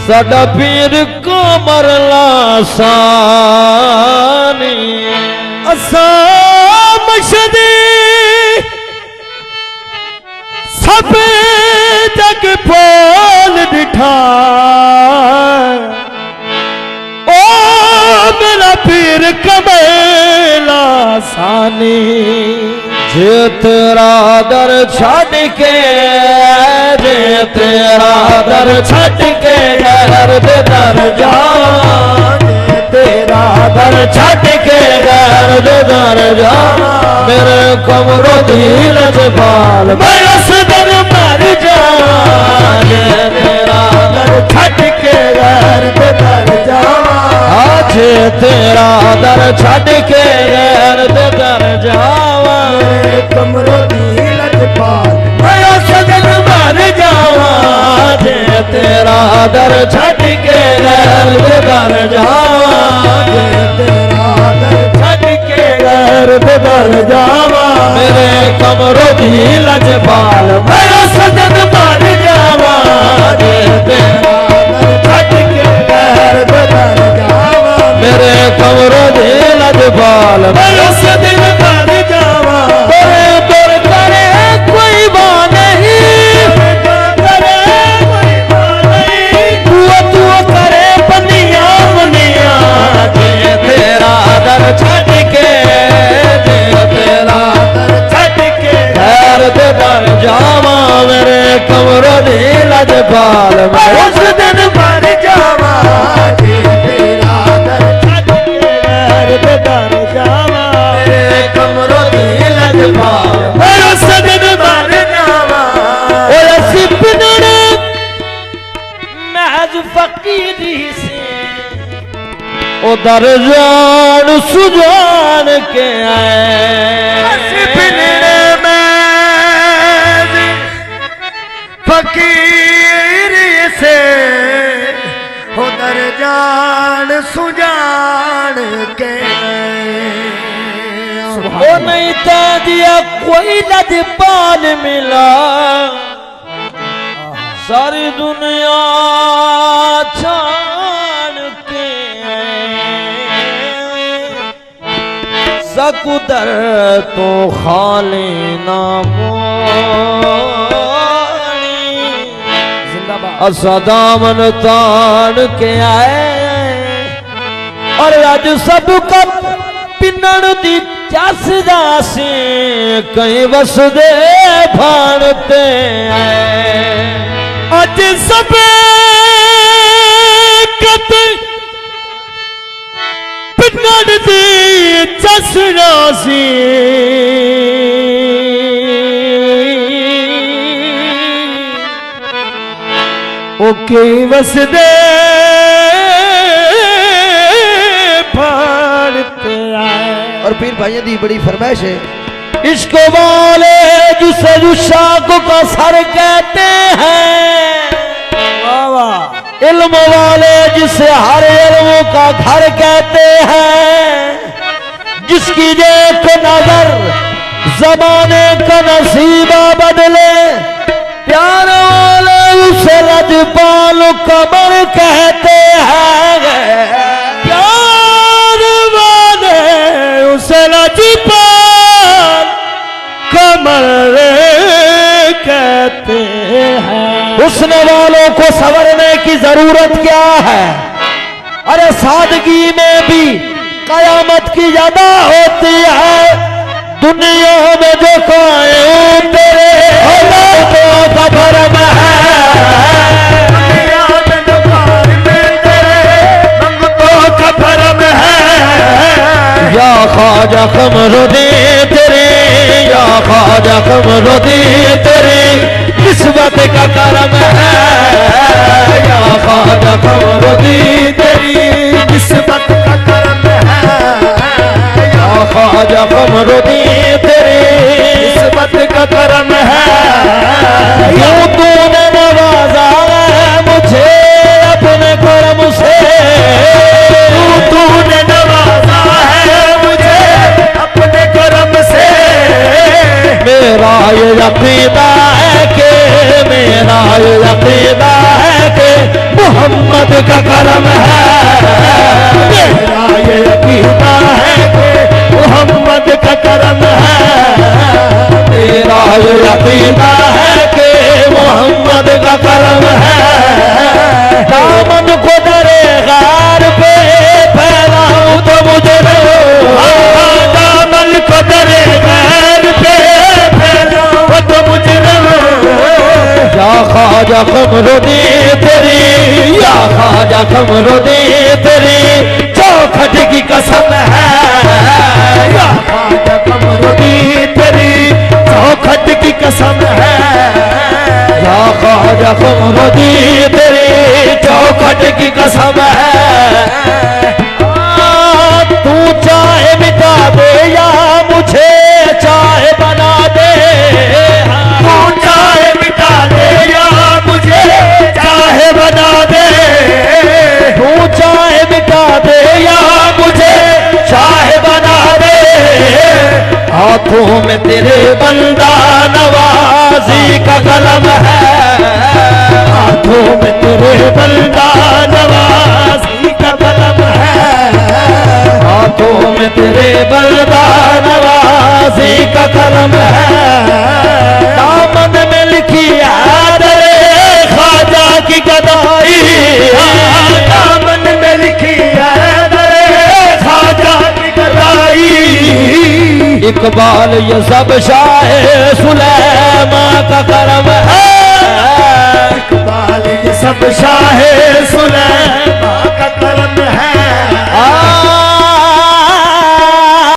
साडा पीर कमर लासानी असा मशदी सब जग पोल दिठा ओ मेरा पीर कमेला सानी जे तेरा दर छड़ के जे तेरा दर छड़ के घर दे दर जा तेरा दर छड़ के घर दे दर जा मेरे कमरों दिल जबाल मैं उस दिन मर जा तेरा दर छड़ के घर दे दर जा आज तेरा दर छड़ के घर दे दर जावा कमरों दिल जबाल मैं उस दिन मर जावा जे तेरा दर छड़ के घर दे दर जावा तेरा दर छड़ के घर दे दर जावा मेरे कमरों की लजपाल मैं उस दिन मर जावा जे तेरा दर छड़ के घर दे दर जावा मेरे कमरों की लजपाल मैं उस दिन मर जावा करे कोई बात नहीं करे कोई बात नहीं तू करे बनिया बनिया जे तेरा दर छड़ के जे तेरा दर छड़ के घर दे दर जावा मेरे कमरों दी लजपाल मैं उस दिन मर जावा जे तेरा दर छड़ के घर दे दर जावा मेरे कमरों दी लजपाल मैं उस दिन मर जावा ओ सिपनड़े महज फकीरी से ओ दर जान सुजान के आए सिपनड़े महज फकीरी से हो दर जान सुजान के ओ नहीं था दिया कोई लजपाल मिला सारी दुनिया छान के सकुदर तो खाली नामोनी असदामन तान के आए और आज सब कप पिनण दी चस जासी कई वसदे भानते अज सब कप पिनड़ दी चस जासी ओ कई वसदे और पीर भाइयों की बड़ी फरमाइश है इश्क वाले जिसे रुशाक का सर कहते हैं इल्म वाले जिसे हर इल्म का घर कहते हैं जिसकी एक नजर जमाने का नसीबा बदले प्यार वाले उसे लजपाल कमर कहते हैं प्यार वाले उसे लजपाल कमर कहते हैं हुस्न वालों को संवरने की जरूरत क्या है अरे सादगी में भी कयामत की यादा होती है दुनिया में जो कायम तेरे तो खबर में है या ख्वाजा कमरुद्दीन तेरे या ख्वाजा कमरुद्दीन तेरे किस्मत का करम है या ख्वाजा कमरुद्दीन तेरी किस्मत का करम है या ख्वाजा कमरुद्दीन तेरी किस्मत का करम है यूं तूने नवाजा है मुझे अपने करम से तूने नवाजा है मुझे अपने करम से मेरा ये अकीदा है कि मेरा ये अकीदा है कि मोहम्मद मोहम्मद का करम है। मेरा ये अकीदा है कि मोहम्मद का करम है। मेरा ये अकीदा है कि मोहम्मद का करम है। दामन को दरे गैर पे फैलाऊं तो मुझे दामन को दरे गैर पे फैलाऊं तो मुझे या ख्वाजा कमरुद्दी तेरी, या ख्वाजा कमरुद्दी तेरी चौखट की कसम है। या ख्वाजा कमरुद्दी तेरी चौखट की कसम है। या ख्वाजा कमरुद्दी तेरी चौखट की कसम है। तू चाहे मिटा दे या मुझे चाहे बना दे, तू चाहे मिटा दे या मुझे चाहे बना दे, तू चाहे मिटा दे या मुझे चाहे बना दे। हाथों में तेरे बंदा नवाजी का कलम है। हाथों में तेरे बंदा नवाजी का कलम है। हाथों में तेरे बंदा नवाजी का कलम है। दामन में लिखी है दरे ख्वाजा की गदाई, दामन में लिखी है दरे ख्वाजा की गदाई। इकबाल ये सब शाह सुलेमान का करम है। इकबाल ये सब शाह सुलेमान का करम है।